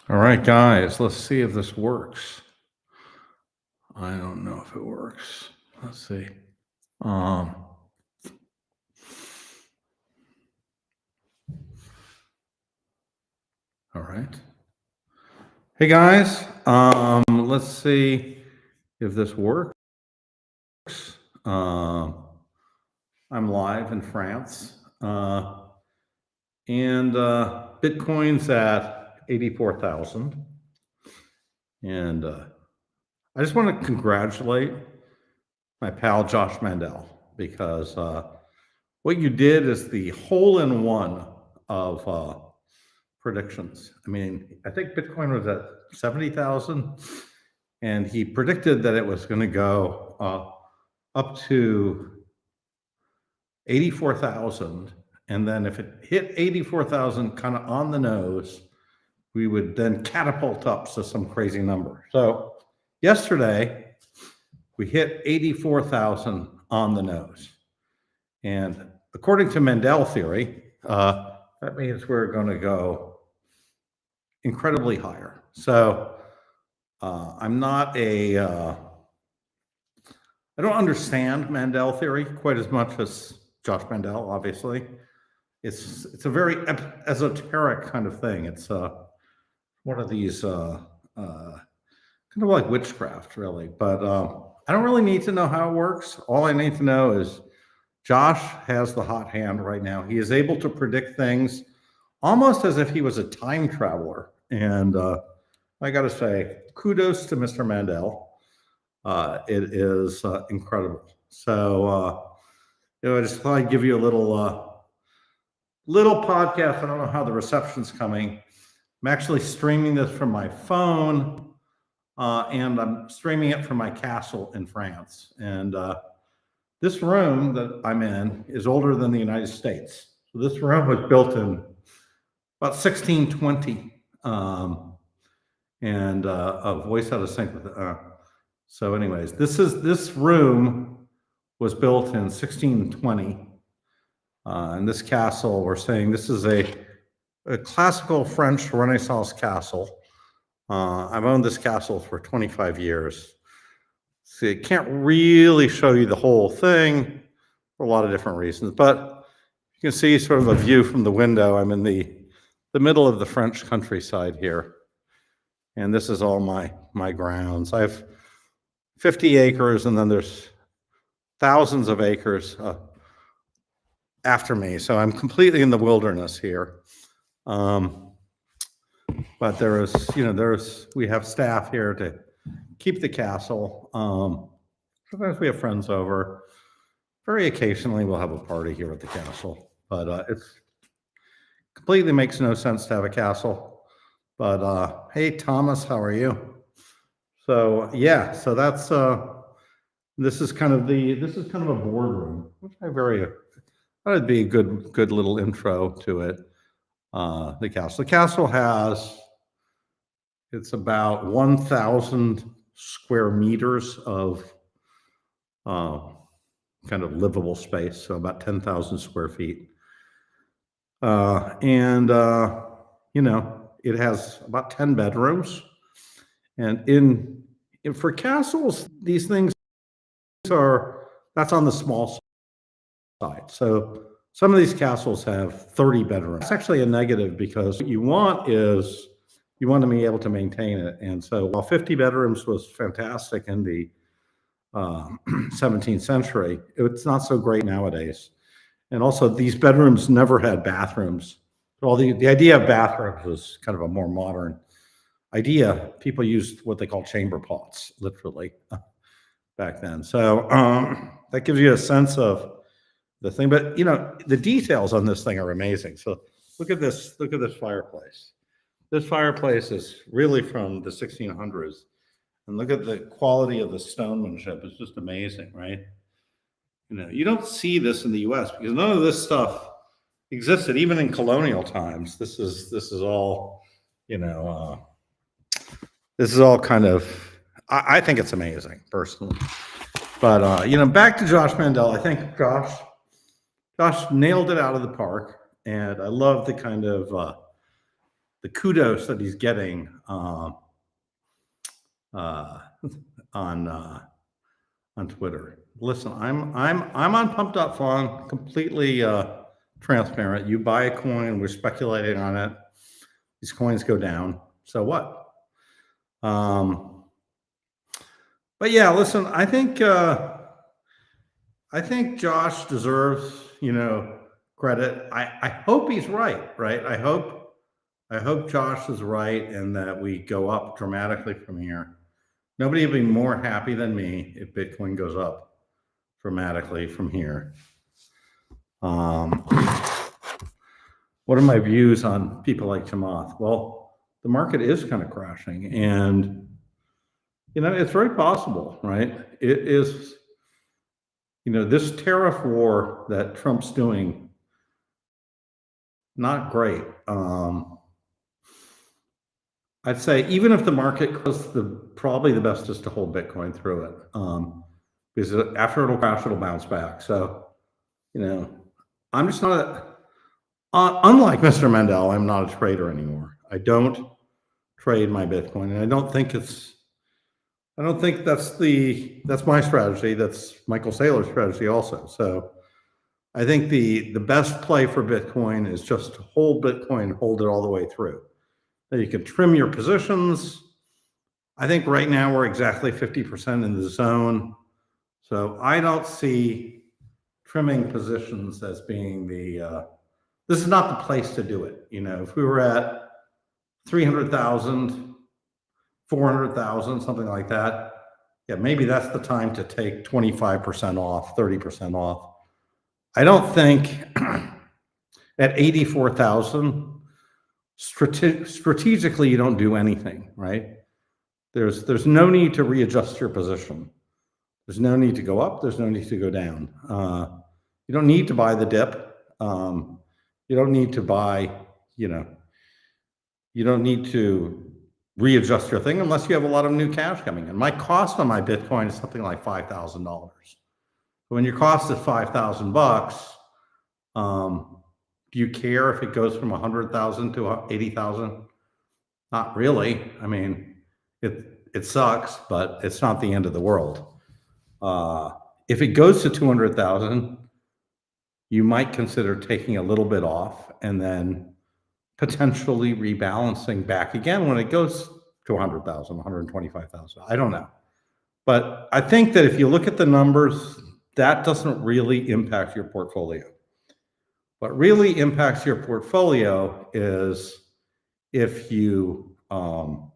All right, guys, let's see if this works. I don't know if it works. Let's see. Um, all right. Hey, guys, let's see if this works. Um, I'm live in France, and Bitcoin's at 84,000. And I just want to congratulate my pal Josh Mandel because what you did is the hole-in-one of predictions. I mean, I think Bitcoin was at 70,000, and he predicted that it was going to go up to 84,000. And then if it hit 84,000 kind of on the nose, we would then catapult up to some crazy number. So yesterday, we hit 84,000 on the nose. And according to Mendel theory, that means we're going to go incredibly higher. So I'm not a, I don't understand Mendel theory quite as much as Josh Mandel, obviously. It's a very esoteric kind of thing. It's one of these kind of like witchcraft, really. But I don't really need to know how it works. All I need to know is Josh has the hot hand right now. He is able to predict things almost as if he was a time traveler. And I got to say, kudos to Mr. Mandel. It is incredible. So, I just thought I'd give you a little podcast. I don't know how the reception's coming. I'm actually streaming this from my phone, and I'm streaming it from my castle in France. And this room that I'm in is older than the United States. So this room was built in about 1620, and a voice out of sync with it. So, anyways, this room was built in 1620, and this castle, we're saying this is a classical French Renaissance castle. I've owned this castle for 25 years. So I can't really show you the whole thing for a lot of different reasons, but you can see sort of a view from the window. I'm in the middle of the French countryside here, and this is all my grounds. I have 50 acres, and then there's thousands of acres after me, so I'm completely in the wilderness here. But we have staff here to keep the castle. Sometimes we have friends over. Very occasionally we'll have a party here at the castle, but it completely makes no sense to have a castle. But hey, Thomas, how are you? So yeah, so that's this is kind of a boardroom, which I thought it'd be a good little intro to it. The castle. The castle it's about 1,000 square meters of kind of livable space, so about 10,000 square feet. And it has about 10 bedrooms. And for castles, these things that's on the small side. So some of these castles have 30 bedrooms. It's actually a negative because what you want to be able to maintain it. And so while 50 bedrooms was fantastic in the 17th century, it's not so great nowadays. And also these bedrooms never had bathrooms. Well, the idea of bathrooms was kind of a more modern idea. People used what they call chamber pots, literally, back then. So that gives you a sense of the thing. But the details on this thing are amazing. So look at this fireplace. This fireplace is really from the 1600s. And look at the quality of the stonemanship. It's just amazing, right? You don't see this in the US because none of this stuff existed even in colonial times. This is all, this is all kind of, I think it's amazing personally. But back to Josh Mandel. I think Josh nailed it out of the park, and I love the kind of kudos that he's getting on Twitter. Listen, I'm on Pump.Fun, completely transparent. You buy a coin, we're speculating on it. These coins go down. So what? But yeah, listen, I think Josh deserves, credit. I hope he's right? I hope Josh is right and that we go up dramatically from here. Nobody will be more happy than me if Bitcoin goes up dramatically from here. What are my views on people like Chamath? Well, the market is kind of crashing, and it's very possible, right? It is, this tariff war that Trump's doing, not great. I'd say even if the market goes, probably the best is to hold Bitcoin through it, because after it'll crash, it'll bounce back. So, I'm just not unlike Mr. Mandel, I'm not a trader anymore. I don't trade my Bitcoin, and I don't think that's my strategy. That's Michael Saylor's strategy also. So I think the best play for Bitcoin is just to hold Bitcoin, hold it all the way through. Now you can trim your positions. I think right now we're exactly 50% in the zone. So I don't see trimming positions as being this is not the place to do it. If we were at 300,000, 400,000, something like that, yeah, maybe that's the time to take 25% off, 30% off. I don't think at 84,000, strategically, you don't do anything, right? There's no need to readjust your position. There's no need to go up. There's no need to go down. You don't need to buy the dip. You don't need to buy, you don't need to readjust your thing unless you have a lot of new cash coming in. My cost on my Bitcoin is something like $5,000. When your cost is $5,000, do you care if it goes from 100,000 to 80,000? Not really. I mean, it sucks, but it's not the end of the world. If it goes to 200,000, you might consider taking a little bit off and then potentially rebalancing back again when it goes to 100,000, 125,000. I don't know. But I think that if you look at the numbers, that doesn't really impact your portfolio. What really impacts your portfolio is if you hold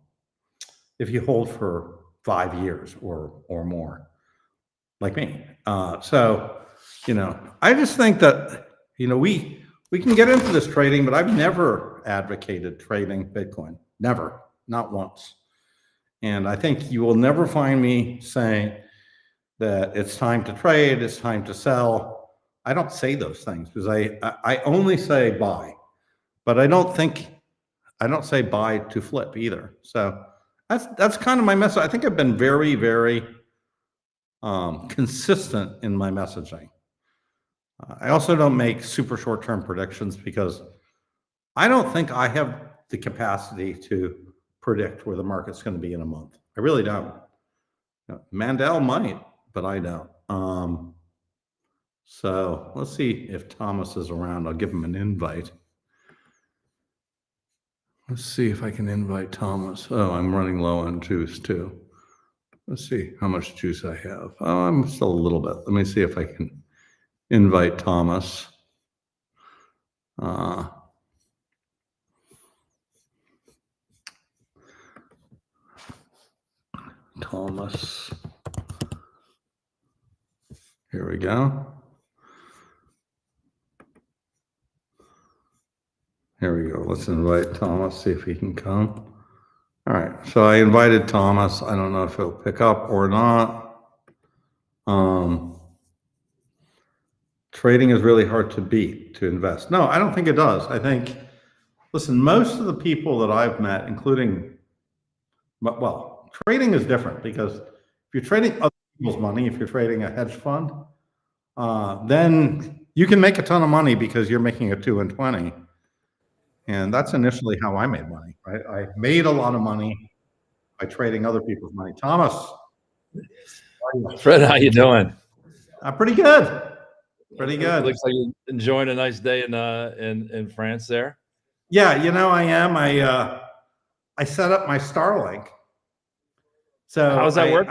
for 5 years or more, like me. I just think that, we can get into this trading, but I've never advocated trading Bitcoin. Never, not once. And I think you will never find me saying that it's time to trade, it's time to sell. I don't say those things because I only say buy, but I don't say buy to flip either. So that's kind of my message. I think I've been very, very consistent in my messaging. I also don't make super short-term predictions because I don't think I have the capacity to predict where the market's going to be in a month. I really don't. Mandel might, but I don't. So let's see if Thomas is around. I'll give him an invite. Let's see if I can invite Thomas. Oh, I'm running low on juice too. Let's see how much juice I have. Oh, I'm still a little bit. Let me see if I can invite Thomas. Thomas. Here we go. Here we go. Let's invite Thomas, see if he can come. All right. So I invited Thomas. I don't know if he'll pick up or not. Trading is really hard to beat, to invest. No, I don't think it does. I think, listen, most of the people that I've met, including, well, trading is different because if you're trading other people's money, if you're trading a hedge fund, then you can make a ton of money because you're making a 2 and 20. And that's initially how I made money, right? I made a lot of money by trading other people's money. Thomas. Fred, how you doing? Pretty good. Pretty good. Looks like you're enjoying a nice day in France there. Yeah, you know, I am. I set up my Starlink. So how's that work?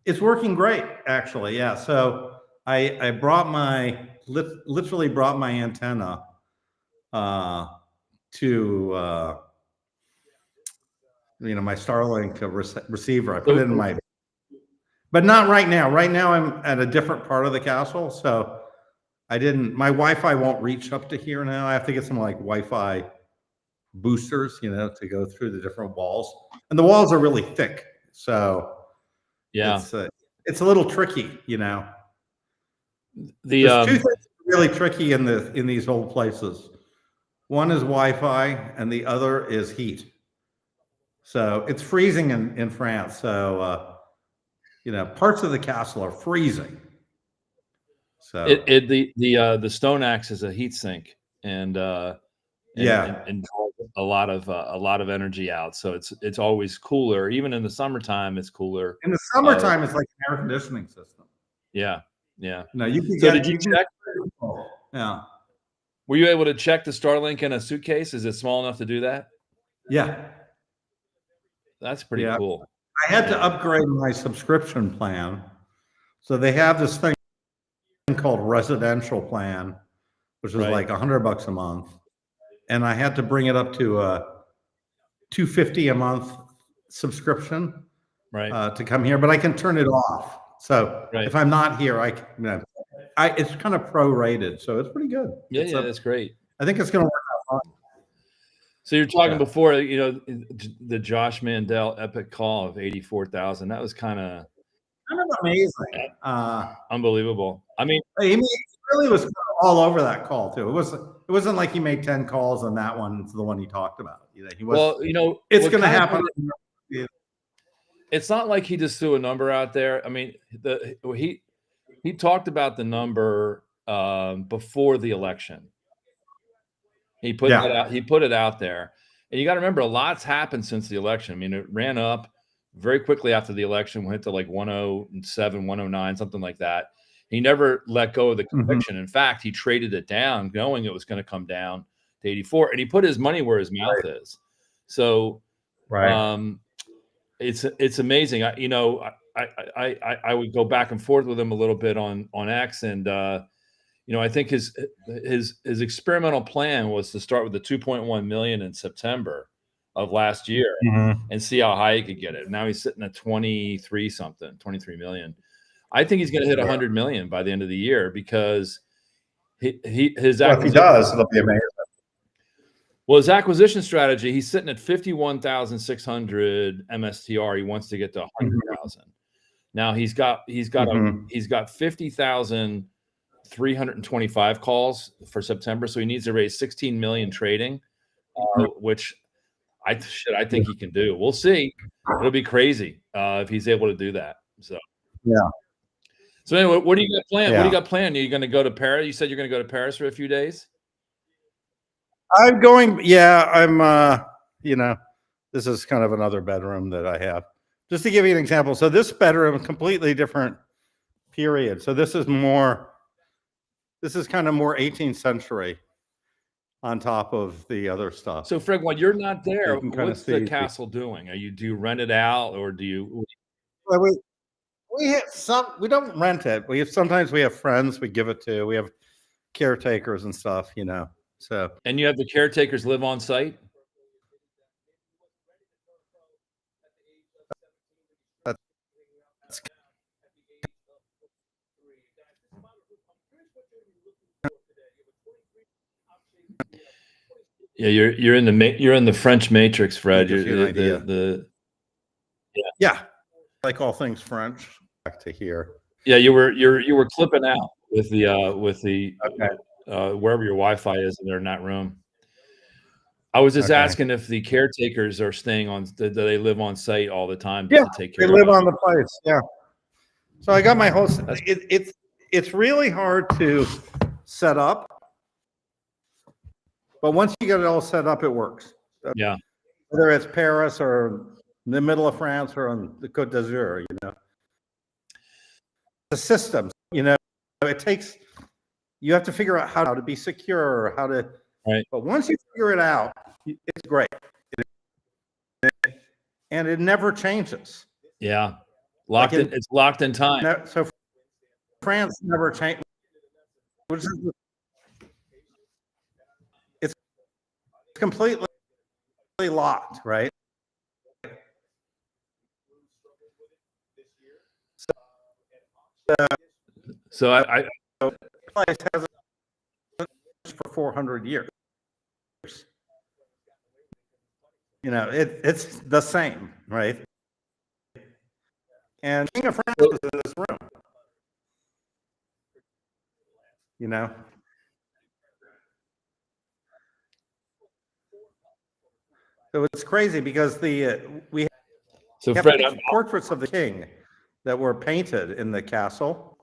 It's working great, actually. Yeah. So I brought literally brought my antenna to my Starlink receiver. I put it in my, but not right now. Right now I'm at a different part of the castle, so my Wi-Fi won't reach up to here now. I have to get some like Wi-Fi boosters, to go through the different walls, and the walls are really thick, so yeah, it's a little tricky. There's two things really tricky in these old places. One is Wi-Fi, and the other is heat. So it's freezing in France. So parts of the castle are freezing. So the stone axe is a heat sink, and draws a lot of energy out. So it's always cooler. Even in the summertime, it's cooler. In the summertime, it's like an air conditioning system. Yeah, yeah. No, you can did you check? Yeah. Were you able to check the Starlink in a suitcase? Is it small enough to do that? Yeah. That's pretty cool. I had to upgrade my subscription plan. So they have this thing called residential plan, which is like $100 a month. And I had to bring it up to $250 a month subscription to come here, but I can turn it off. So if I'm not here, it's kind of prorated, so it's pretty good. Yeah, that's great. I think it's going to work out fine. So you're talking before, the Josh Mandel epic call of 84,000. That was kind of amazing, unbelievable. I mean, he really was all over that call too. It wasn't like he made 10 calls on that one. It's the one he talked about. He was. Well, it's going to happen. It's not like he just threw a number out there. I mean, he talked about the number before the election. He put that out. He put it out there, and you got to remember, a lot's happened since the election. I mean, it ran up very quickly after the election, went to like 107, 109, something like that. He never let go of the conviction. In fact, he traded it down, knowing it was going to come down to 84, and he put his money where his mouth is. So, it's amazing. I would go back and forth with him a little bit on X, and I think his experimental plan was to start with the 2.1 million in September of last year and see how high he could get it. Now he's sitting at 23 million. I think he's going to hit 100 million by the end of the year, because if he does, it'll be amazing. Well, his acquisition strategy, he's sitting at 51,600 MSTR. He wants to get to 100,000. Now he's got 50,325 calls for September, so he needs to raise 16 million trading, which I think he can do. We'll see. It'll be crazy if he's able to do that. So So anyway, what do you got planned? What do you got planned? Are you going to go to Paris? You said you're going to go to Paris for a few days. I'm going. Yeah, I'm. This is kind of another bedroom that I have. Just to give you an example, so this bedroom, completely different period. So this is kind of more 18th century on top of the other stuff. So Fred, when you're not there, what's the castle doing? Do you rent it out, or do you? Well, we don't rent it. Sometimes we have friends we give it to. We have caretakers and stuff, So. And you have the caretakers live on site? Yeah, you're in the French Matrix, Fred. Yeah, like all things French. Back to here. Yeah, you were clipping out with the wherever your Wi-Fi is in that room. I was just asking if the caretakers are staying on. Do they live on site all the time to take care? They live on the place. Yeah. So I got my whole. It's really hard to set up. But once you get it all set up, it works. Yeah. Whether it's Paris or in the middle of France or on the Côte d'Azur, the systems, it takes, you have to figure out how to be secure, how to, Right. but once you figure it out, it's great. And it never changes. Yeah. It's locked in time. So France never changed. It's completely locked, right? So I place has for 400 years. It's the same, right? And King of France was in this room. So it's crazy because we have Fred, portraits of the king that were painted in the castle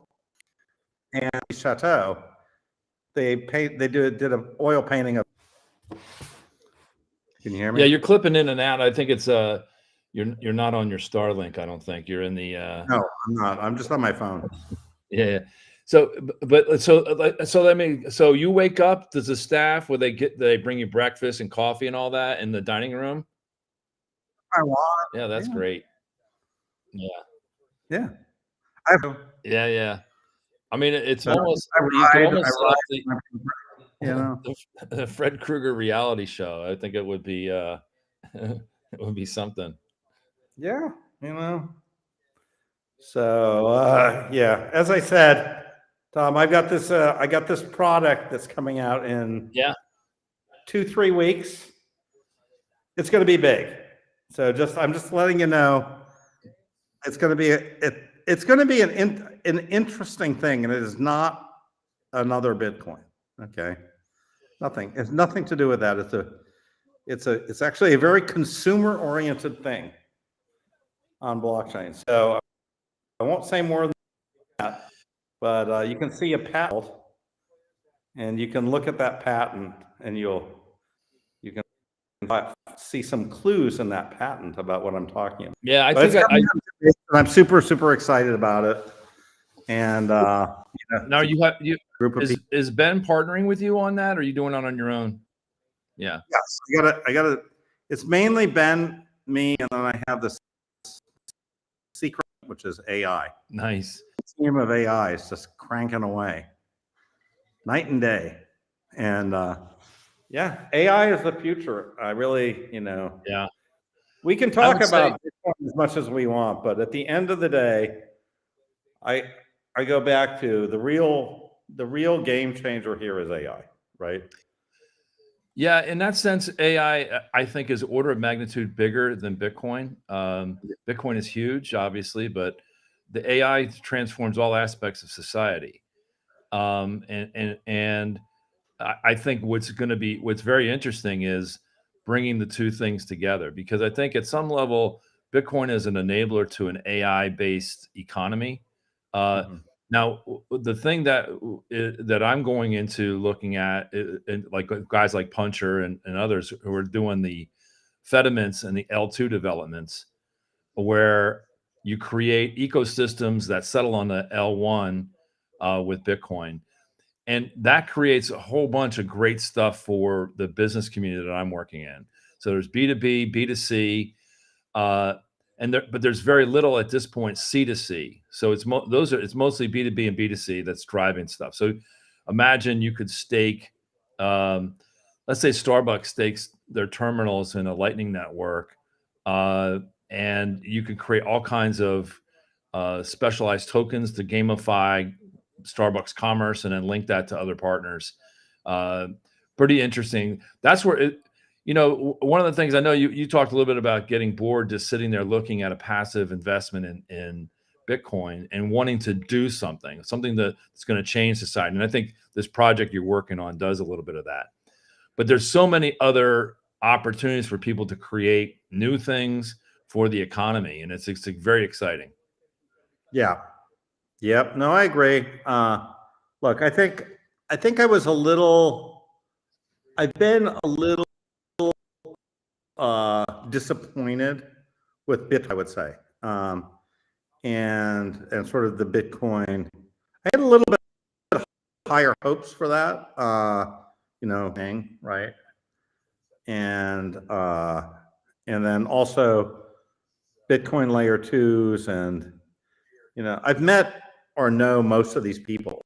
and the chateau. They did an oil painting of. Can you hear me? Yeah, you're clipping in and out. I think it's you're not on your Starlink. I don't think you're in the. No, I'm not. I'm just on my phone. Yeah. So, so you wake up. Does the staff they bring you breakfast and coffee and all that in the dining room? I want. Yeah, that's great. Yeah. Yeah. Yeah. I mean, it's So almost the Fred Krueger reality show. I think it would be it would be something. Yeah, So yeah, as I said, Tom, I got this product that's coming out in 2-3 weeks. It's going to be big. So I'm just letting you know, it's going to be it's going to be an interesting thing, and it is not another Bitcoin. Okay, nothing. It's nothing to do with that. It's actually a very consumer oriented thing on blockchain. So I won't say more than that, but you can see a patent, and you can look at that patent, and you can see some clues in that patent about what I'm talking about. Yeah, I'm super excited about it. And now is Ben partnering with you on that, or are you doing it on your own? Yeah. Yes, I got to. It's mainly Ben, me, and then I have this secret, which is AI. Nice. The team of AI is just cranking away, night and day, and AI is the future. I really, Yeah. We can talk about Bitcoin as much as we want, but at the end of the day, I go back to the real game changer here is AI, right? Yeah, in that sense, AI, I think, is order of magnitude bigger than Bitcoin. Bitcoin is huge, obviously, but the AI transforms all aspects of society. And I think what's very interesting is bringing the two things together, because I think at some level, Bitcoin is an enabler to an AI-based economy. Now, the thing that I'm going into looking at, and like guys like Puncher and others who are doing the Fediments and the L2 developments, where you create ecosystems that settle on the L1 with Bitcoin. And that creates a whole bunch of great stuff for the business community that I'm working in. So there's B2B, B2C, but there's very little at this point C2C. So it's mostly B2B and B2C that's driving stuff. So imagine you could stake, let's say Starbucks stakes their terminals in a Lightning network, and you could create all kinds of specialized tokens to gamify Starbucks commerce and then link that to other partners. Pretty interesting. That's where one of the things I know you talked a little bit about getting bored just sitting there looking at a passive investment in Bitcoin and wanting to do something that's going to change society. And I think this project you're working on does a little bit of that. But there's so many other opportunities for people to create new things for the economy, and it's very exciting. Yeah. Yep. No, I agree. Look, I think I was a little I've been a little disappointed with Bitcoin, I would say, and sort of the Bitcoin. I had a little bit higher hopes for that, right? And then also Bitcoin layer twos, and I've met or know most of these people.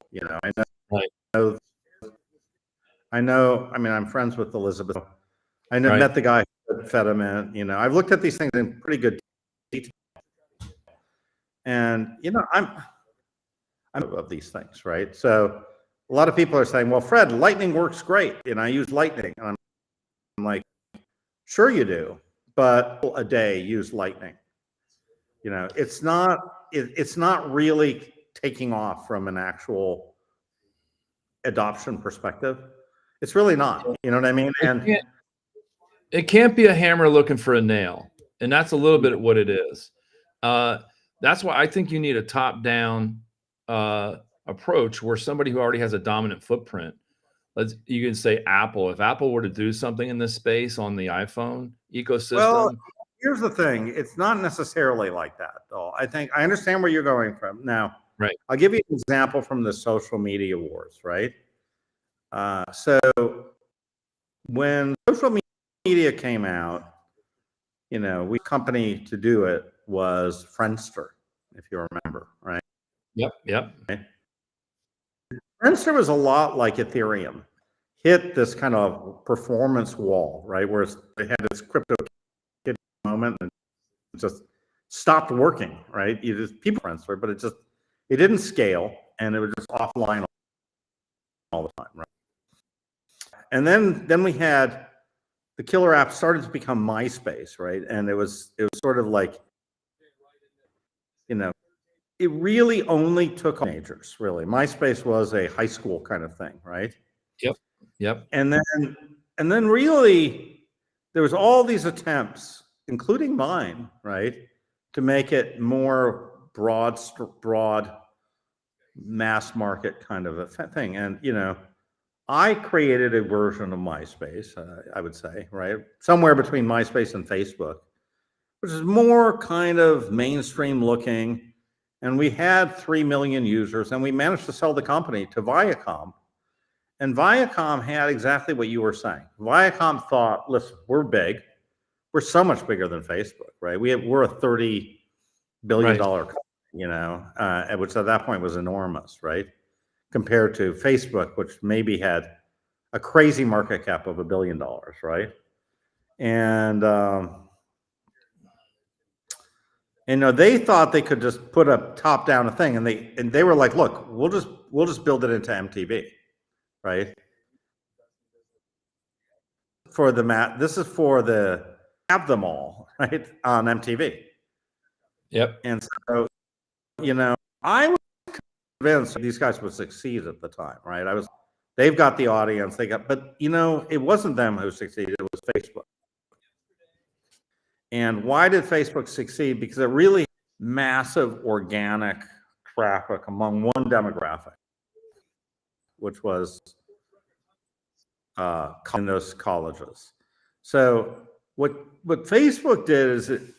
I know. I mean, I'm friends with Elizabeth. I met the guy who fed him in. I've looked at these things in pretty good detail, and I'm of these things, right? So a lot of people are saying, "Well, Fred, Lightning works great, and I use Lightning." And I'm like, "Sure you do, but a day use Lightning. It's not really taking off from an actual adoption perspective. It's really not. You know what I mean?" And it can't be a hammer looking for a nail, and that's a little bit what it is. That's why I think you need a top-down approach where somebody who already has a dominant footprint. You can say Apple. If Apple were to do something in this space on the iPhone ecosystem. Well, here's the thing. It's not necessarily like that, though. I understand where you're going from. Now, right. I'll give you an example from the social media wars, right? So when social media came out, we company to do it was Friendster, if you remember, right? Yep. Right? Friendster was a lot like Ethereum. Hit this kind of performance wall, right? Where it had this crypto moment and it just stopped working, right? People Friendster, but it didn't scale, and it was just offline all the time, right? And then we had the killer app started to become MySpace, right? And it was sort of like, it really only took teenagers, really. MySpace was a high school kind of thing, right? Yep. And then really there was all these attempts, including mine, right, to make it more broad mass market kind of a thing. And I created a version of MySpace, I would say, right, somewhere between MySpace and Facebook, which is more kind of mainstream looking. And we had 3 million users, and we managed to sell the company to Viacom. And Viacom had exactly what you were saying. Viacom thought, listen, we're big. We're so much bigger than Facebook, right? We're a $30 billion company, which at that point was enormous, right? Compared to Facebook, which maybe had a crazy market cap of $1 billion, right? And they thought they could just put a top down thing, and they were like, look, we'll just build it into MTV, right? This is for the have them all, right, on MTV. Yep. And so, I was convinced these guys would succeed at the time, right? They've got the audience, but it wasn't them who succeeded, it was Facebook. And why did Facebook succeed? Because it really massive organic traffic among one demographic, which was in those colleges. So what Facebook did is it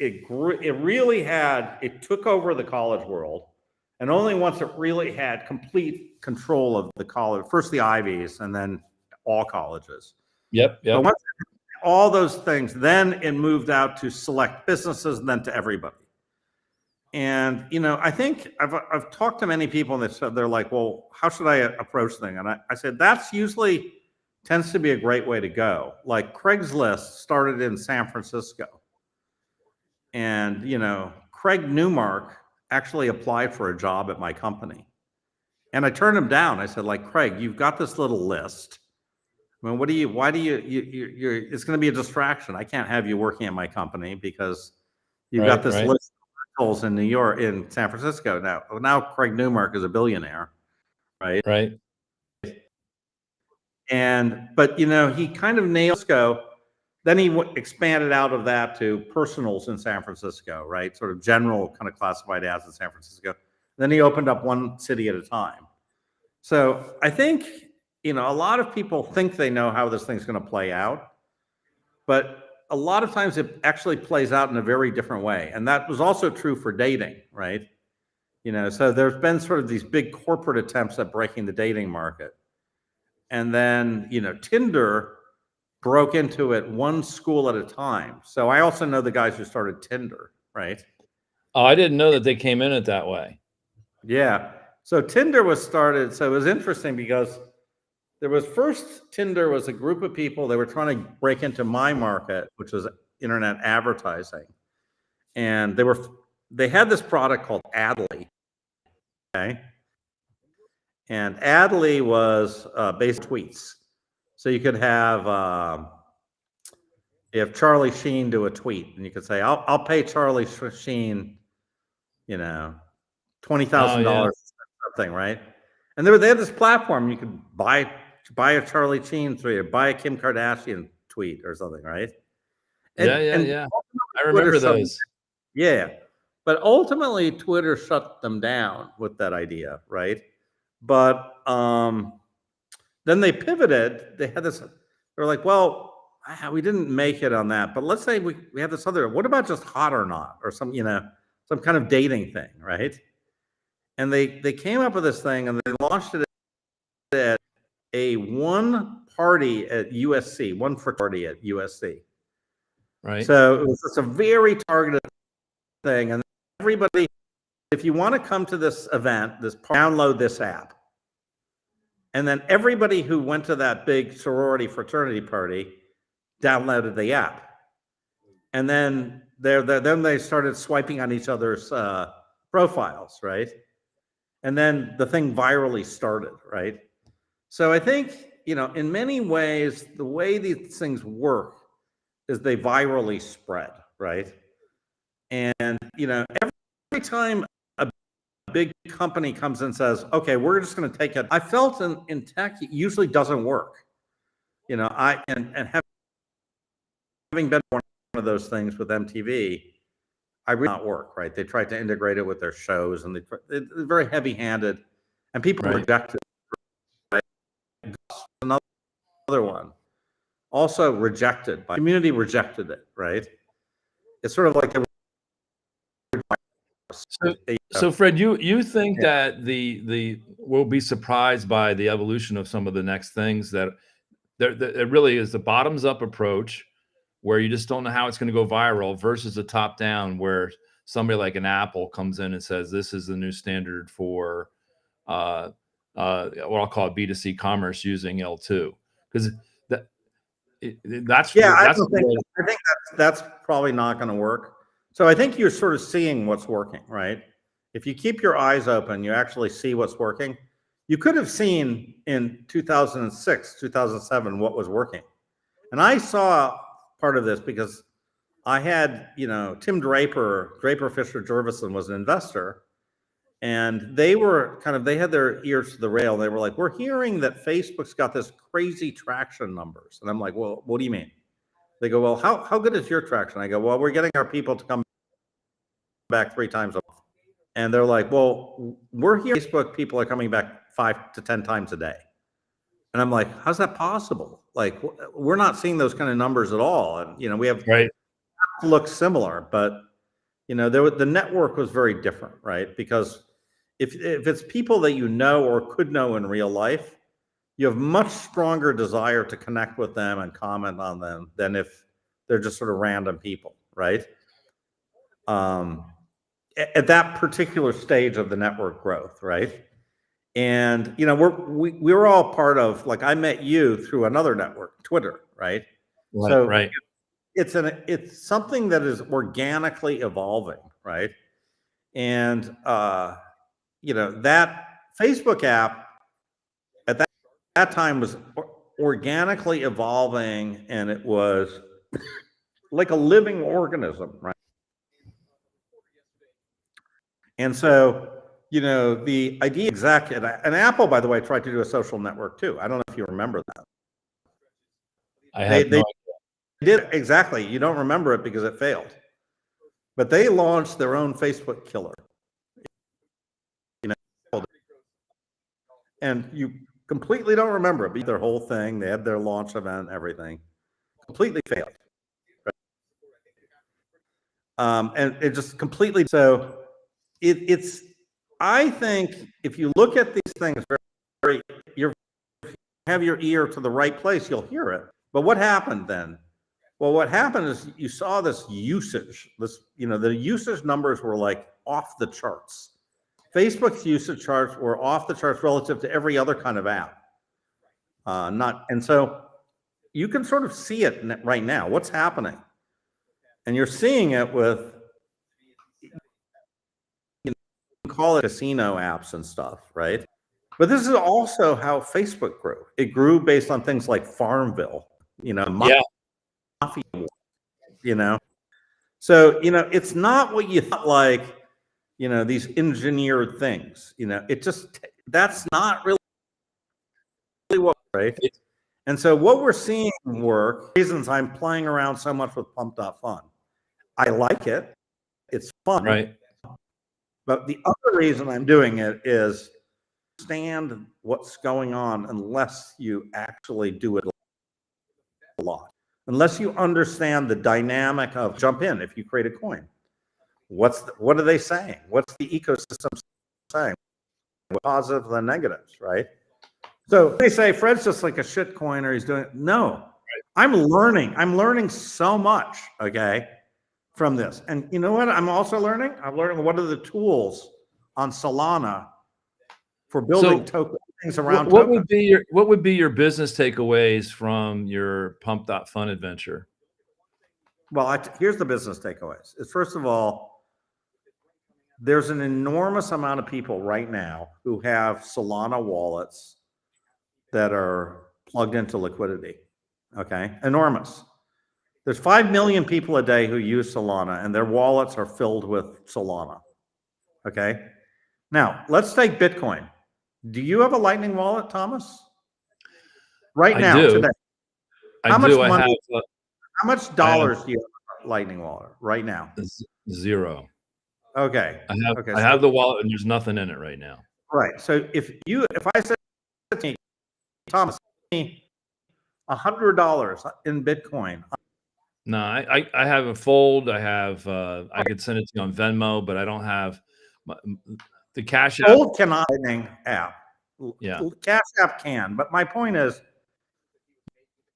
took over the college world, and only once it really had complete control of the college, first the Ivies and then all colleges. Yep. But once all those things, then it moved out to select businesses and then to everybody. And I think I've talked to many people, and they're like, well, how should I approach things? And I said that's usually tends to be a great way to go. Like Craigslist started in San Francisco, and Craig Newmark actually applied for a job at my company, and I turned him down. I said, like, Craig, you've got this little list. I mean, why do you it's going to be a distraction. I can't have you working at my company because you've got this list of rentals in New York, in San Francisco. Now Craig Newmark is a billionaire, right? Right. But he kind of nailed Cisco. Then he expanded out of that to personals in San Francisco, right? Sort of general kind of classified ads in San Francisco. Then he opened up one city at a time. So I think a lot of people think they know how this thing's going to play out, but a lot of times it actually plays out in a very different way. And that was also true for dating, right? So there's been sort of these big corporate attempts at breaking the dating market. And then, Tinder broke into it one school at a time. So I also know the guys who started Tinder, right? Oh, I didn't know that they came in it that way. Yeah. So Tinder was started. So it was interesting because Tinder was a group of people that were trying to break into my market, which was internet advertising. And they had this product called Adley. Okay. And Adley was based on tweets. So you could have if Charlie Sheen do a tweet, and you could say, I'll pay Charlie Sheen, $20,000 something, right? And they had this platform you could buy a Charlie Sheen tweet or buy a Kim Kardashian tweet or something, right? Yeah. I remember those. Yeah. But ultimately Twitter shut them down with that idea, right? But then they pivoted. They were like, well, we didn't make it on that, but let's say we have this other, what about just Hot or Not or some kind of dating thing, right? And they came up with this thing and they launched it at a one party at USC, one fraternity at USC. Right. So it was just a very targeted thing. And everybody, if you want to come to this event, download this app. And then everybody who went to that big sorority fraternity party downloaded the app. And then they started swiping on each other's profiles, right? And then the thing virally started, right? So I think, in many ways, the way these things work is they virally spread, right? And, every time a big company comes and says, okay, we're just going to take it. I felt in tech, it usually doesn't work. And having been one of those things with MTV, I really not work, right? They tried to integrate it with their shows and they're very heavy handed and people rejected it. Right? Another one also rejected by community rejected it, right? It's sort of like so Fred, you think that we'll be surprised by the evolution of some of the next things that it really is the bottoms up approach where you just don't know how it's going to go viral versus a top down where somebody like an Apple comes in and says, this is the new standard for what I'll call B2C commerce using L2. Because I think that's probably not going to work. So I think you're sort of seeing what's working, right? If you keep your eyes open, you actually see what's working. You could have seen in 2006, 2007, what was working. And I saw part of this because I had, Tim Draper Fisher Jervison was an investor. And they had their ears to the rail. They were like, we're hearing that Facebook's got this crazy traction numbers. And I'm like, well, what do you mean? They go, well, how good is your traction? I go, well, we're getting our people to come back 3 times a month. And they're like, well, we're hearing Facebook people are coming back 5 to 10 times a day. And I'm like, how's that possible? Like, we're not seeing those kind of numbers at all. And, we have look similar, but, the network was very different, right? Because if it's people that you know or could know in real life, you have much stronger desire to connect with them and comment on them than if they're just sort of random people, right? At that particular stage of the network growth, right? And we're all part of, like, I met you through another network, Twitter, right? Right. It's something that is organically evolving, right? And that Facebook app at that time was organically evolving, and it was like a living organism, right? And so, the idea and Apple, by the way, tried to do a social network too. I don't know if you remember that. They did, exactly. You don't remember it because it failed. But they launched their own Facebook killer. And completely don't remember it. Their whole thing, they had their launch event, everything completely failed. And it just completely, so it's, I think if you look at these things very, you have your ear to the right place, you'll hear it. But what happened then? Well, what happened is you saw this usage, the usage numbers were like off the charts. Facebook's usage charts were off the charts relative to every other kind of app. And so you can sort of see it right now, what's happening. And you're seeing it with, call it casino apps and stuff, right? But this is also how Facebook grew. It grew based on things like Farmville, Mafia, So, it's not what you thought, like, these engineered things, that's not really what, right? And so what we're seeing work, reasons I'm playing around so much with Pump.Fun. I like it. It's fun. Right. But the other reason I'm doing it is understand what's going on unless you actually do it a lot. Unless you understand the dynamic of jump in if you create a coin. What are they saying? What's the ecosystem saying? Positives and negatives, right? So they say Fred's just like a shit coin, or he's doing no. I'm learning so much, okay, from this. And you know what I'm also learning? I'm learning what are the tools on Solana for building token things around what would be your business takeaways from your Pump.Fun adventure? Well, here's the business takeaways. Is first of all, there's an enormous amount of people right now who have Solana wallets that are plugged into liquidity. Okay, enormous. There's 5 million people a day who use Solana, and their wallets are filled with Solana. Okay, now let's take Bitcoin. Do you have a Lightning wallet, Thomas? Right now, today. How much money? How much dollars do you have in a Lightning wallet right now? Zero. Okay. I have the wallet, and there's nothing in it right now. Right. So if I said to you, Thomas, $100 in Bitcoin. No, I have a Fold. I have I could send it to you on Venmo, but I don't have the Cash App. Fold cannot Lightning app. Yeah, Cash App can. But my point is,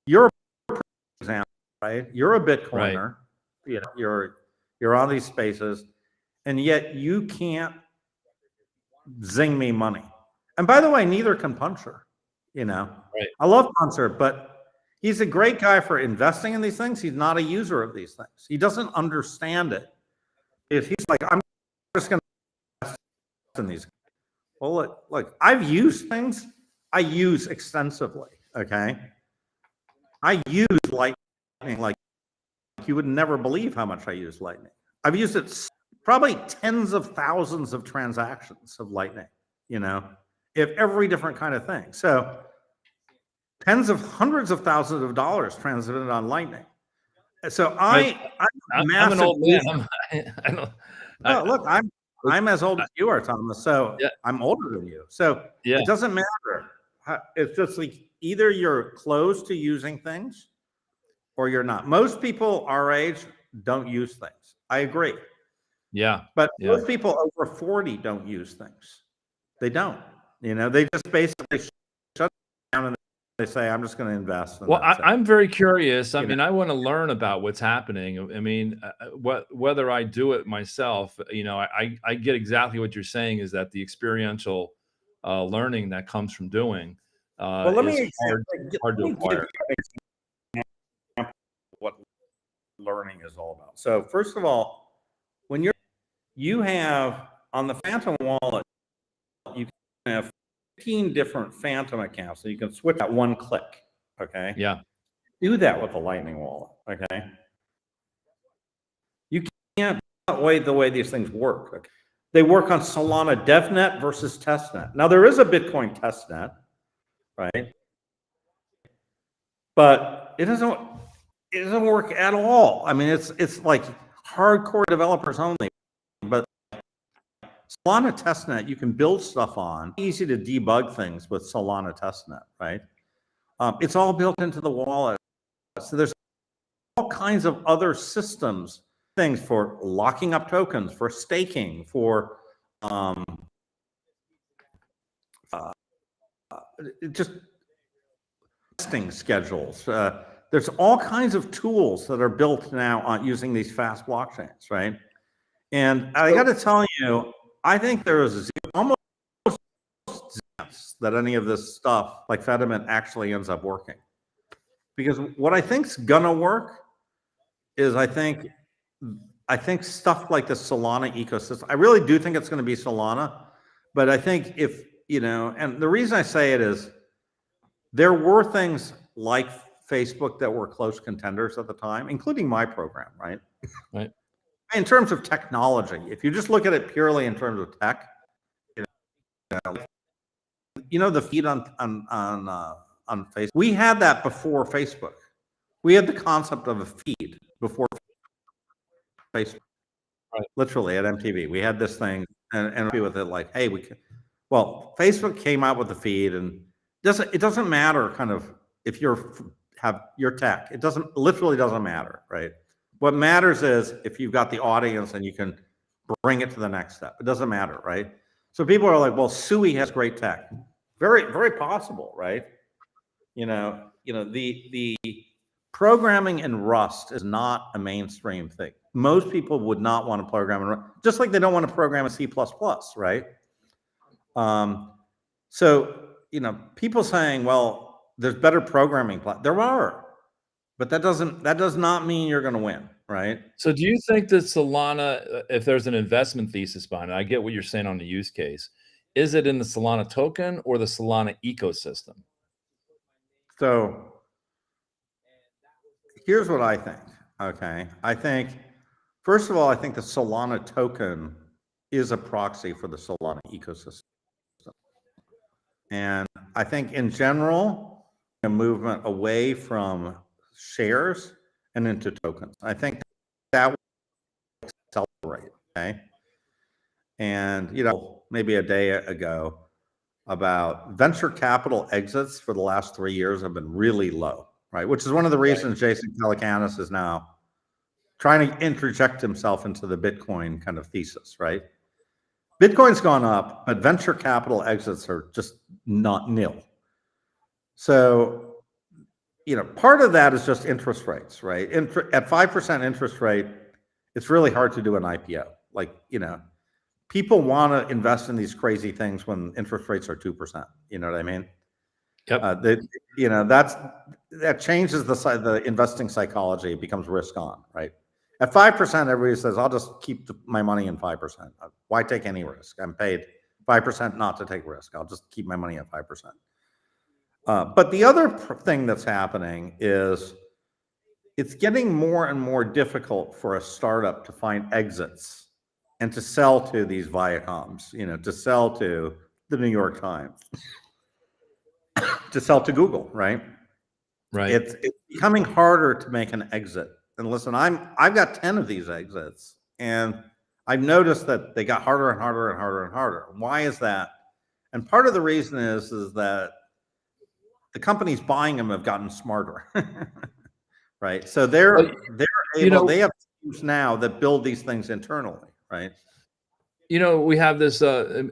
you're a example, right? You're a Bitcoiner. Right. You're on these spaces, and yet you can't zing me money. And by the way, neither can Puncher. Right. I love Puncher, but he's a great guy for investing in these things. He's not a user of these things. He doesn't understand it. If he's like, I'm just going to invest in these. Well, look, I've used things I use extensively. Okay. I use Lightning like you would never believe how much I use Lightning. I've used it probably tens of thousands of transactions of Lightning, if every different kind of thing. So hundreds of thousands of dollars transmitted on Lightning. So I'm an old man. Look, I'm as old as you are, Thomas. So yeah. I'm older than you. So yeah. It doesn't matter. It's just like either you're close to using things or you're not. Most people our age don't use things. I agree. Yeah. But most people over 40 don't use things. They don't. They just basically shut down and they say, I'm just going to invest. Well, I'm very curious. I mean, I want to learn about what's happening. I mean, whether I do it myself, I get exactly what you're saying is that the experiential learning that comes from doing is hard to acquire. What learning is all about. So first of all, when you have on the Phantom wallet, you can have 15 different Phantom accounts, so you can switch at one click. Okay. Yeah. Do that with a Lightning wallet. Okay. You can't wait the way these things work. Okay? They work on Solana DevNet versus testnet. Now there is a Bitcoin testnet, right? But it doesn't work at all. I mean, it's like hardcore developers only. But Solana testnet, you can build stuff on. Easy to debug things with Solana testnet, right? It's all built into the wallet. So there's all kinds of other systems, things for locking up tokens, for staking, for just testing schedules. There's all kinds of tools that are built now on using these fast blockchains, right? And I got to tell you, I think there is almost that any of this stuff like Fediment actually ends up working. Because what I think's gonna work is I think stuff like the Solana ecosystem, I really do think it's gonna be Solana, but I think if, you know, and the reason I say it is there were things like Facebook that were close contenders at the time, including my program, right? Right. In terms of technology, if you just look at it purely in terms of tech, you know the feed on Facebook. We had that before Facebook. We had the concept of a feed before Facebook. Right. Literally at MTV, we had this thing, and with it like, hey, we can. Well, Facebook came out with the feed, and it doesn't matter kind of if have your tech. It literally doesn't matter, right? What matters is if you've got the audience and you can bring it to the next step. It doesn't matter, right? So people are like, well, Sui has great tech. Very, very possible, right? You know, the programming in Rust is not a mainstream thing. Most people would not want to program in Rust, just like they don't want to program in C++, right? So, you know, people saying, well, there's better programming. There are, but that does not mean you're going to win, right? So do you think that Solana, if there's an investment thesis behind it, I get what you're saying on the use case. Is it in the Solana token or the Solana ecosystem? So here's what I think, okay? I think, first of all, I think the Solana token is a proxy for the Solana ecosystem. And I think in general, a movement away from shares and into tokens. I think that will accelerate, okay? And, you know, maybe a day ago, about venture capital exits for the last 3 years have been really low, right? Which is one of the reasons Jason Calacanis is now trying to interject himself into the Bitcoin kind of thesis, right? Bitcoin's gone up, but venture capital exits are just not nil. So, you know, part of that is just interest rates, right? At 5% interest rate, it's really hard to do an IPO. Like, you know, people want to invest in these crazy things when interest rates are 2%. You know what I mean? Yep. You know, that changes the investing psychology. It becomes risk on, right? At 5%, everybody says, I'll just keep my money in 5%. Why take any risk? I'm paid 5% not to take risk. I'll just keep my money at 5%. But the other thing that's happening is it's getting more and more difficult for a startup to find exits and to sell to these Viacoms, you know, to sell to the New York Times, to sell to Google, right? Right. It's becoming harder to make an exit. And listen, I've got 10 of these exits, and I've noticed that they got harder and harder and harder and harder. Why is that? And part of the reason is that the companies buying them have gotten smarter, right? So they're able, you know, they have teams now that build these things internally, right? You know, we have this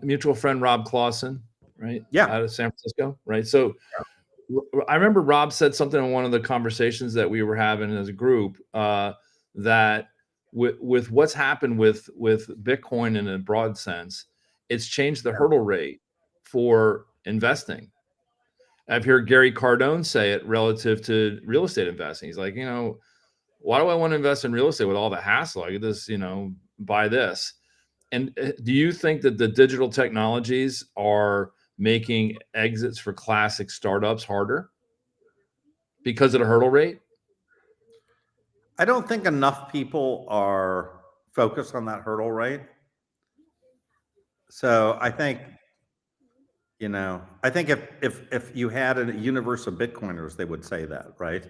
mutual friend, Rob Clausen, right? Yeah. Out of San Francisco, right? So I remember Rob said something in one of the conversations that we were having as a group that with what's happened with Bitcoin in a broad sense, it's changed the hurdle rate for investing. I've heard Gary Cardone say it relative to real estate investing. He's like, you know, why do I want to invest in real estate with all the hassle? I could just, you know, buy this. And do you think that the digital technologies are making exits for classic startups harder because of the hurdle rate? I don't think enough people are focused on that hurdle rate. So I think, you know, I think if you had a universe of Bitcoiners, they would say that, right?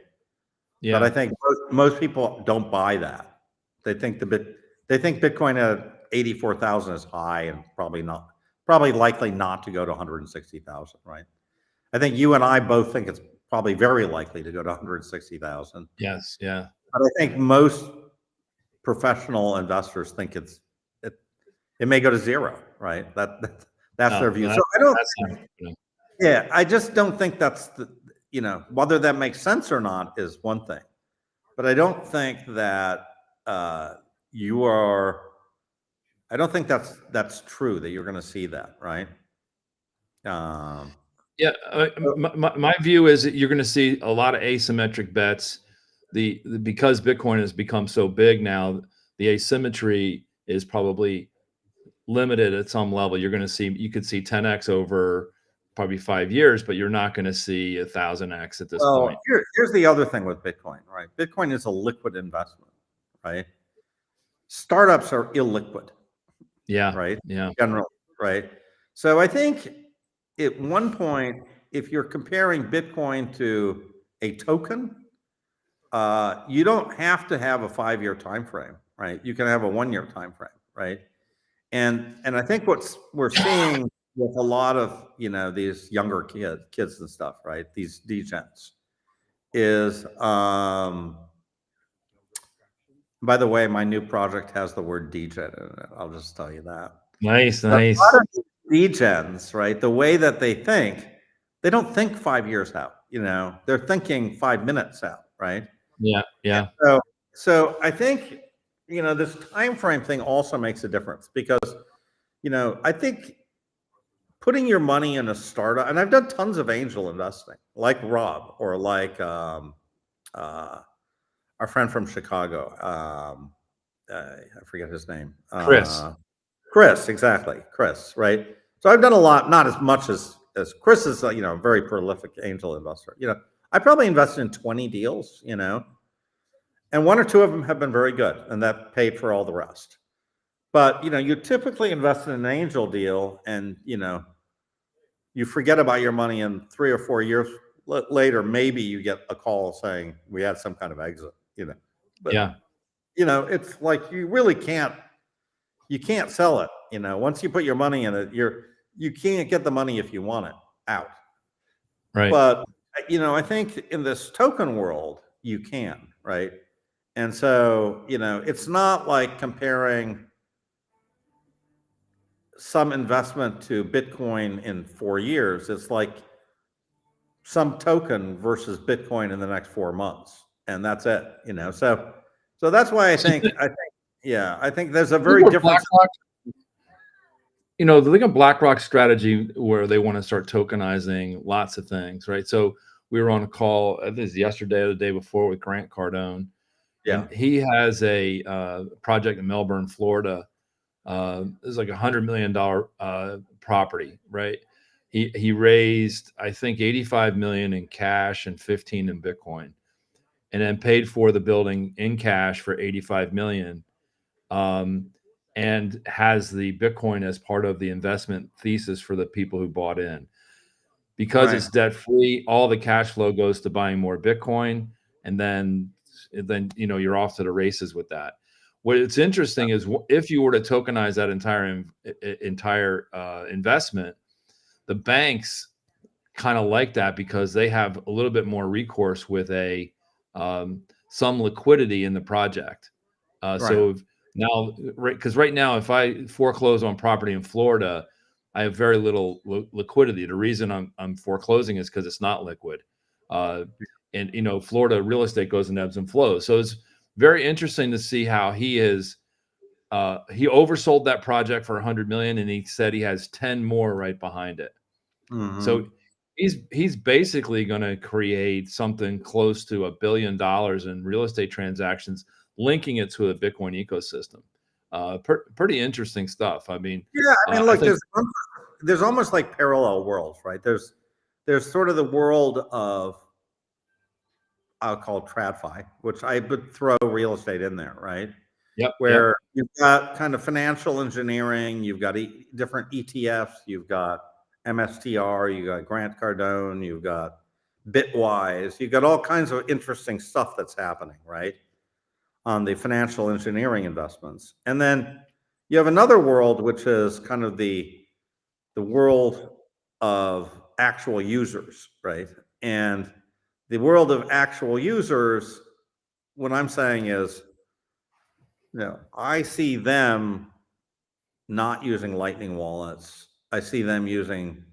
Yeah. But I think most people don't buy that. They think Bitcoin 84,000 is high and probably likely not to go to 160,000, right? I think you and I both think it's probably very likely to go to 160,000. Yes. Yeah. But I think most professional investors think it may go to zero, right? That's their view. So I don't. That's not happening. Yeah, I just don't think that's whether that makes sense or not is one thing, but I don't think that you are. I don't think that's true that you're going to see that, right? Yeah, my view is that you're going to see a lot of asymmetric bets. Because Bitcoin has become so big now, the asymmetry is probably limited at some level. You could see 10x over probably 5 years, but you're not going to see 1,000x at this point. Here's the other thing with Bitcoin, right? Bitcoin is a liquid investment, right? Startups are illiquid. Yeah. Right. Yeah. Generally, right. So I think at one point, if you're comparing Bitcoin to a token, you don't have to have a 5-year time frame, right? You can have a 1-year time frame, right? And I think what we're seeing with a lot of these younger kids and stuff, right? These degens is by the way, my new project has the word degen in it. I'll just tell you that. Nice. A lot of degens, right? The way that they don't think 5 years out. They're thinking 5 minutes out, right? Yeah. Yeah. So I think this time frame thing also makes a difference because I think putting your money in a startup, and I've done tons of angel investing, like Rob or like our friend from Chicago. I forget his name. Chris, exactly. Chris, right? So I've done a lot, not as much as Chris is, a very prolific angel investor. I probably invested in 20 deals, and 1 or 2 of them have been very good, and that paid for all the rest. But, you typically invest in an angel deal and, you forget about your money, and 3 or 4 years later, maybe you get a call saying we had some kind of exit, But, Yeah. it's like you really can't sell it. Once you put your money in it, you can't get the money if you want it out. Right. But I think in this token world, you can, right? And so, it's not like comparing some investment to Bitcoin in 4 years. It's like some token versus Bitcoin in the next 4 months, and that's it. So that's why I think there's a very different. The thing of BlackRock's strategy where they want to start tokenizing lots of things, right? So we were on a call, I think it was yesterday or the day before, with Grant Cardone. Yeah. And he has a project in Melbourne, Florida. It's like $100 million property, right? He raised, I think, 85 million in cash and 15 in Bitcoin, and then paid for the building in cash for 85 million. And has the Bitcoin as part of the investment thesis for the people who bought in. Because it's debt free, all the cash flow goes to buying more Bitcoin, and then you're off to the races with that. What's interesting is if you were to tokenize that entire investment, the banks kind of like that because they have a little bit more recourse with some liquidity in the project. So now, because right now, if I foreclose on property in Florida, I have very little liquidity. The reason I'm foreclosing is because it's not liquid. And Florida real estate goes in ebbs and flows. So it's very interesting to see how he oversold that project for 100 million, and he said he has 10 more right behind it. Mm-hmm. So he's basically going to create something close to $1 billion in real estate transactions, linking it to a Bitcoin ecosystem. Pretty interesting stuff. I mean, look, there's almost like parallel worlds, right? There's sort of the world of, I'll call it TradFi, which I would throw real estate in there, right? Yep. Where you've got kind of financial engineering, you've got different ETFs, you've got MSTR, you've got Grant Cardone, you've got Bitwise, you've got all kinds of interesting stuff that's happening, right? On the financial engineering investments. And then You have another world, which is kind of the world of actual users, right? And the world of actual users, what I'm saying is, I see them not using Lightning wallets. I see them using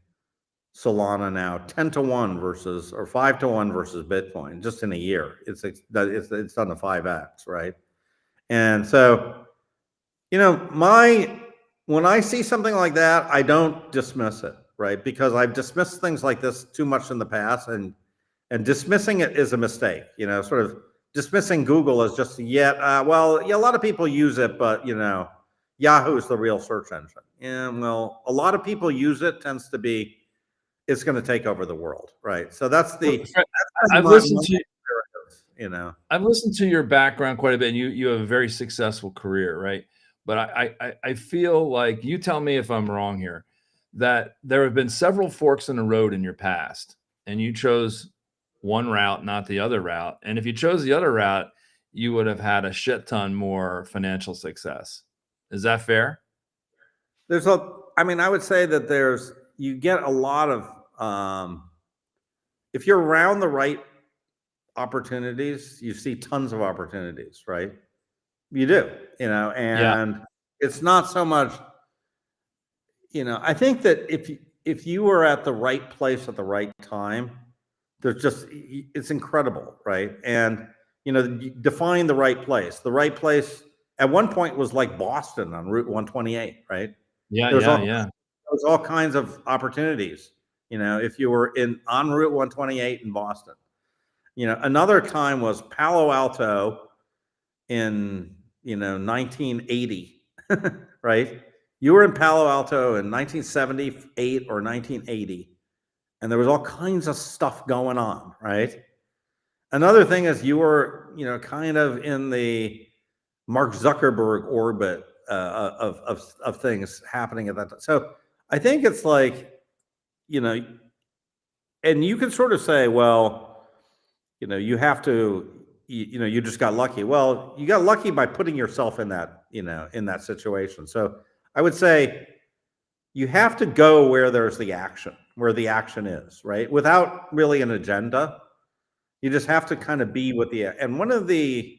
Solana now 10 to 1 versus, or 5 to 1 versus Bitcoin just in a year. It's done to 5x, right? And so, when I see something like that, I don't dismiss it, right? Because I've dismissed things like this too much in the past, and dismissing it is a mistake. Sort of dismissing Google as just yet. Well, yeah, a lot of people use it, but Yahoo is the real search engine. Yeah, well, a lot of people use it. Tends to be it's going to take over the world, right? So that's I've listened to I've listened to your background quite a bit, and you have a very successful career, right? But I feel like, you tell me if I'm wrong here, that there have been several forks in the road in your past, and you chose one route, not the other route. And if you chose the other route, you would have had a shit ton more financial success. Is that fair? I would say that you get a lot of, if you're around the right opportunities, you see tons of opportunities, right? You do, Yeah. and it's not so much, I think that if you were at the right place at the right time, it's incredible, right? And define the right place. The right place at one point was like Boston on Route 128, right? Yeah, There's yeah, all yeah. there's all kinds of opportunities. If you were on Route 128 in Boston. Another time was Palo Alto in 1980, right? You were in Palo Alto in 1978 or 1980, and there was all kinds of stuff going on, right? Another thing is you were, kind of in the Mark Zuckerberg orbit of things happening at that time. So I think it's like, and you can sort of say, well, you have to, you just got lucky. Well, you got lucky by putting yourself in that, in that situation. So I would say you have to go where there's where the action is, right? Without really an agenda. You just have to kind of be with and one of the,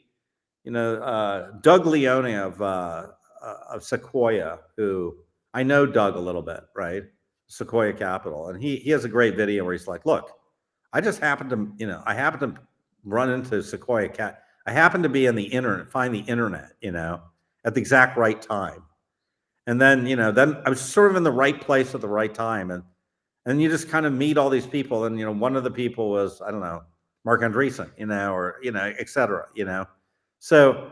Doug Leone of Sequoia, who I know Doug a little bit, right? Sequoia Capital. And he has a great video where he's like, look, I just happened to, I happened to run into Sequoia Cat. I happened to be in the internet, find the internet, at the exact right time. And then, then I was sort of in the right place at the right time. And you just kind of meet all these people. And, one of the people was, I don't know, Mark Andreessen, or, et cetera, So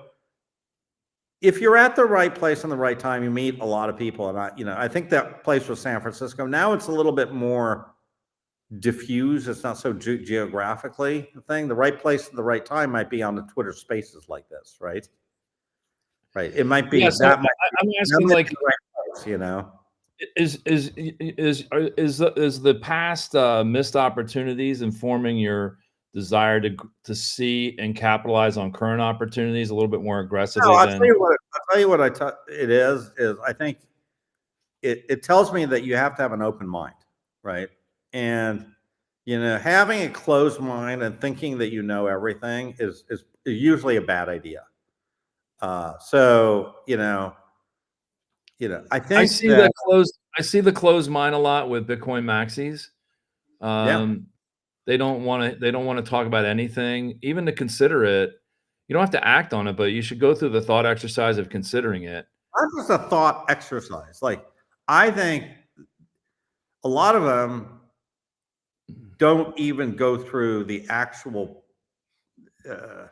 if you're at the right place in the right time, you meet a lot of people. And I think that place was San Francisco. Now it's a little bit more diffuse. It's not so geographically the thing. The right place at the right time might be on the Twitter Spaces like this, right? Right. It might be Yeah. So I'm asking, like, the right place, is the past missed opportunities informing your desire to see and capitalize on current opportunities a little bit more aggressively No, I'll than? tell you what it is I think it tells me that you have to have an open mind, right? And having a closed mind and thinking that you know everything is usually a bad idea. So I think I see the closed mind a lot with Bitcoin maxis. Yeah. They don't want to talk about anything, even to consider it. You don't have to act on it, but you should go through the thought exercise of considering it. Not just a thought exercise. Like, I think a lot of them don't even go through the actual the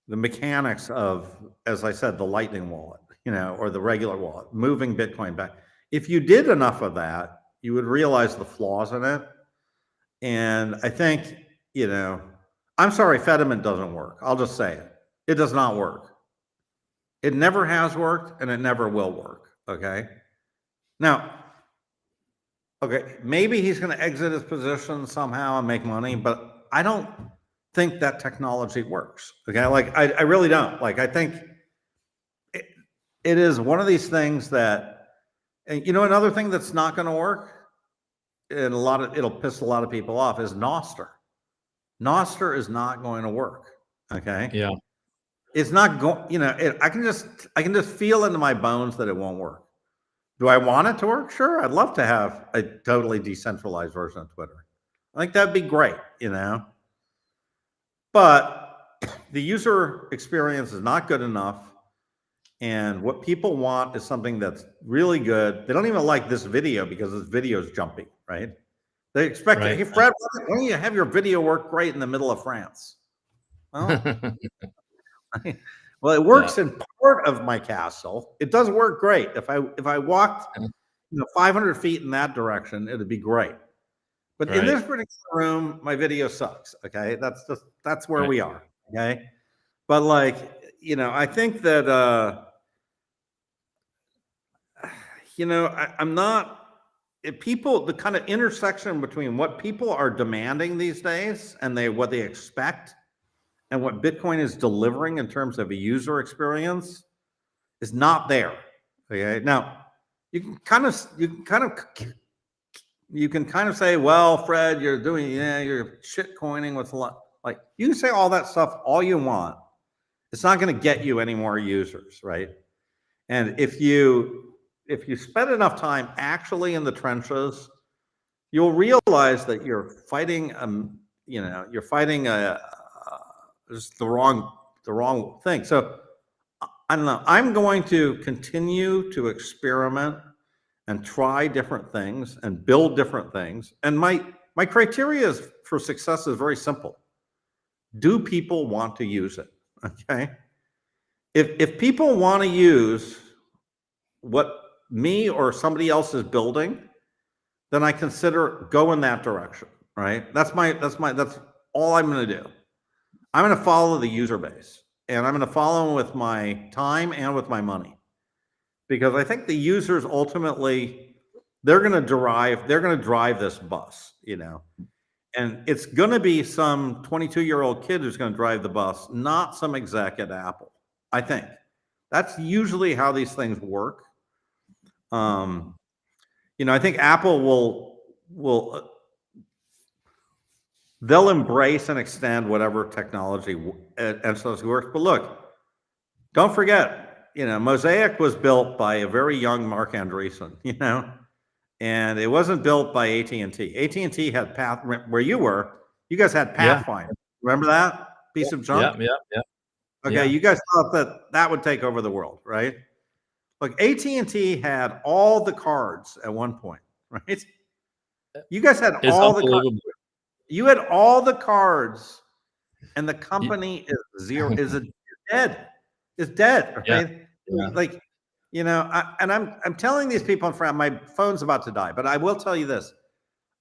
mechanics of, as I said, the Lightning wallet, or the regular wallet, moving Bitcoin back. If you did enough of that, you would realize the flaws in it. And I think, I'm sorry, Fedimint doesn't work. I'll just say it. It does not work. It never has worked, and it never will work. Okay. Now, okay, maybe he's going to exit his position somehow and make money, but I don't think that technology works. Okay. Like, I really don't. Like, I think it is one of these things that, and you know, another thing that's not going to work, and it'll piss a lot of people off, is Noster. Noster is not going to work. Okay. Yeah. It's not going, you know, I can just feel into my bones that it won't work. Do I want it to work? Sure. I'd love to have a totally decentralized version of Twitter. I think that'd be great, you know, but the user experience is not good enough. And what people want is something that's really good. They don't even like this video because this video is jumpy, right? They expect, Right. hey, Fred, why don't you have your video work great in the middle of France? Well, well, it works in part of my castle. It does work great. If I walked 500 feet in that direction, it'd be great. But in this particular room, my video sucks. Okay, that's where we are. Okay, but like, you know, I think that you know, I'm not. If people, the kind of intersection between what people are demanding these days and what they expect and what Bitcoin is delivering in terms of a user experience is not there. Okay. Now you can kind of say, well, Fred, you're shit coining with a lot. Like, you can say all that stuff all you want. It's not going to get you any more users, right? And if you spend enough time actually in the trenches, you'll realize that you're fighting, you're fighting just the wrong thing. So I don't know. I'm going to continue to experiment and try different things and build different things. And my criteria for success is very simple. Do people want to use it? Okay. If people want to use what me or somebody else is building, then I consider go in that direction, right? That's all I'm going to do. I'm going to follow the user base, and I'm going to follow them with my time and with my money, because I think the users ultimately, they're going to drive this bus, you know, and it's going to be some 22-year-old kid who's going to drive the bus, not some exec at Apple. I think that's usually how these things work. You know, I think Apple will they'll embrace and extend whatever technology and so it works. But look, don't forget, you know, Mosaic was built by a very young Mark Andreessen, you know, and it wasn't built by AT&T. AT&T had where you were. You guys had Pathfinder. Remember that piece of junk? Yeah. Okay, you guys thought that would take over the world, right? Look, AT&T had all the cards at one point, right? You guys had all the cards. You had all the cards, and the company is zero. Is dead. It's dead, right? Yeah. Like, you know, I'm telling these people in France, my phone's about to die, but I will tell you this.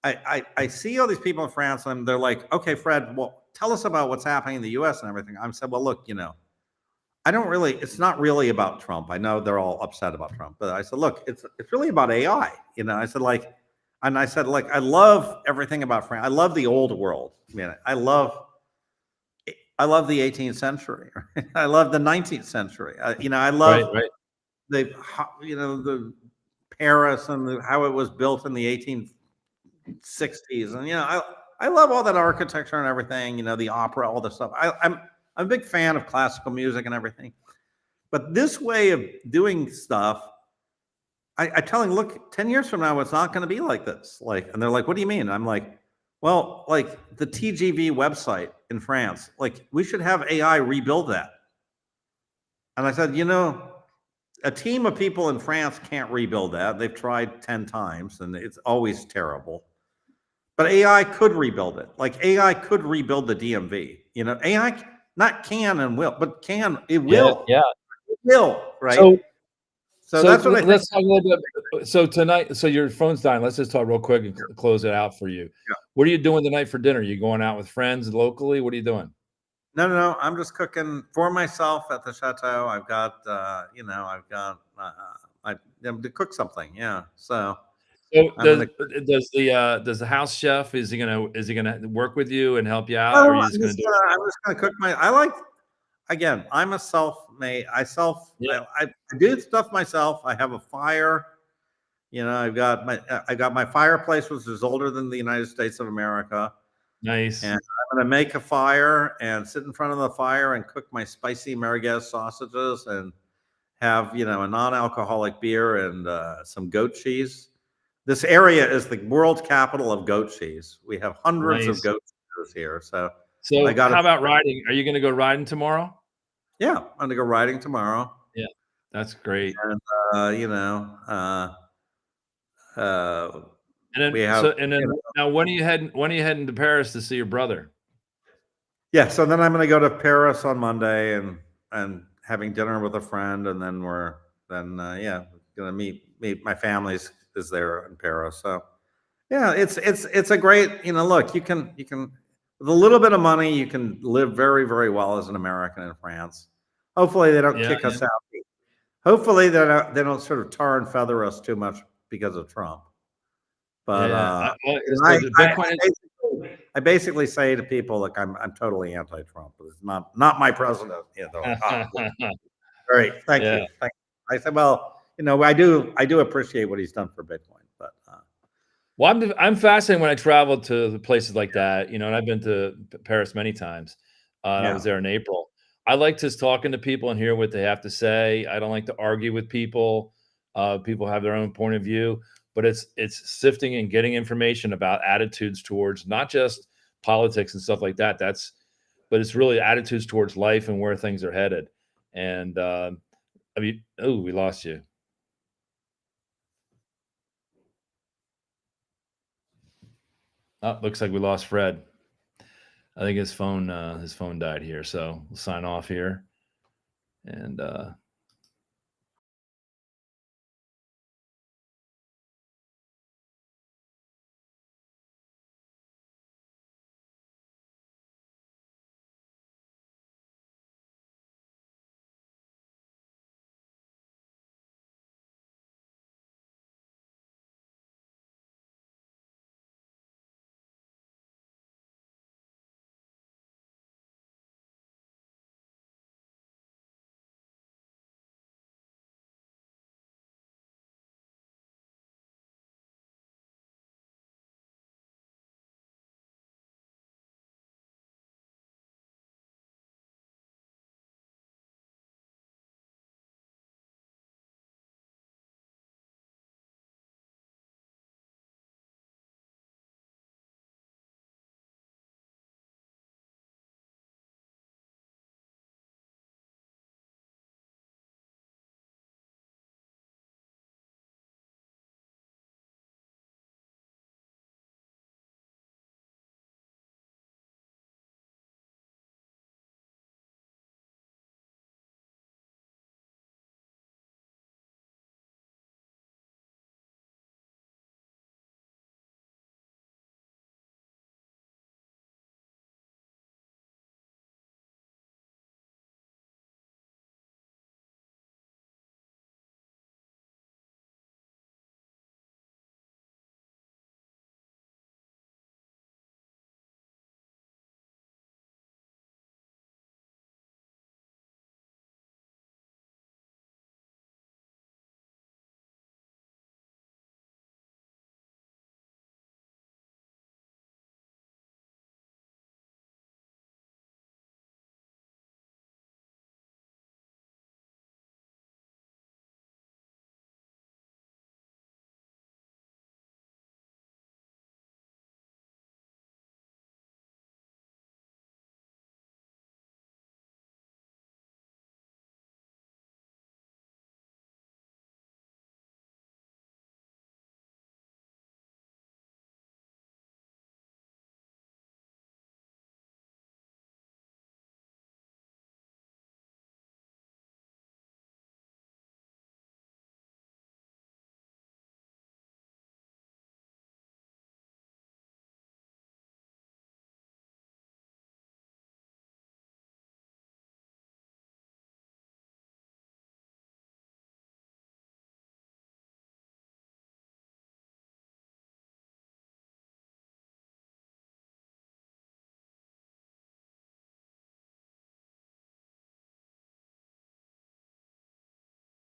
I see all these people in France, and they're like, okay, Fred, well, tell us about what's happening in the US and everything. I'm saying, well, look, you know, it's not really about Trump. I know they're all upset about Trump, but I said, look, it's really about AI. You know, I said, I love everything about France. I love the old world. I mean, I love the 18th century. I love the 19th century. You know, I love the Paris and how it was built in the 1860s. And, you know, I love all that architecture and everything, you know, the opera, all this stuff. I'm a big fan of classical music and everything, but this way of doing stuff, I tell them, look, 10 years from now, it's not going to be like this. Like, and they're like, what do you mean? And I'm like, well, like the TGV website in France, like we should have AI rebuild that. And I said, you know, a team of people in France can't rebuild that. They've tried 10 times and it's always terrible. But AI could rebuild it. Like AI could rebuild the DMV. You know, AI not can and will, but it will. Yeah. It will, right? So that's what I think. Let's talk a little bit. So tonight, so your phone's dying. Let's just talk real quick and close it out for you. Yeah. What are you doing tonight for dinner? You going out with friends locally? What are you doing? No. I'm just cooking for myself at the chateau. I've got, to cook something. Yeah. So does the house chef, is he gonna work with you and help you out? Or are you just gonna do it? I'm just gonna cook again, I'm a self-made. Yeah. I do stuff myself. I have a fire. You know, I got my fireplace, which is older than the United States of America, Nice. and I'm going to make a fire and sit in front of the fire and cook my spicy merguez sausages and have, a non-alcoholic beer and some goat cheese. This area is the world capital of goat cheese. We have hundreds of Nice. goat cheeses here, so I So got to. how about riding? Are you going to go riding tomorrow? Yeah, I'm going to go riding tomorrow, Yeah. That's great. and uh, you know, uh, uh, we have. And then now when are you heading to Paris to see your brother? Yeah, so then I'm going to go to Paris on Monday and having dinner with a friend, and then yeah, going to meet my family's is there in Paris. So yeah, it's a great, look, you can with a little bit of money you can live very, very well as an American in France. Hopefully they don't Yeah, kick us out. Hopefully they don't sort of tar and feather us too much because of Trump. But yeah. Well, I, so the I, Bitcoin I basically say to people, like, I'm totally anti-Trump. It's not my president. They're like, well, great, thank Yeah. you. Thank you. I said, well, I do appreciate what he's done for Bitcoin, but Well, I'm fascinated when I travel to the places like that, and I've been to Paris many times. I was yeah, there in April. I like just talking to people and hear what they have to say. I don't like to argue with people. People have their own point of view, but it's sifting and getting information about attitudes towards not just politics and stuff like that. But it's really attitudes towards life and where things are headed. And I mean, oh, we lost you. Oh, looks like we lost Fred. I think his phone died here, so we'll sign off here. And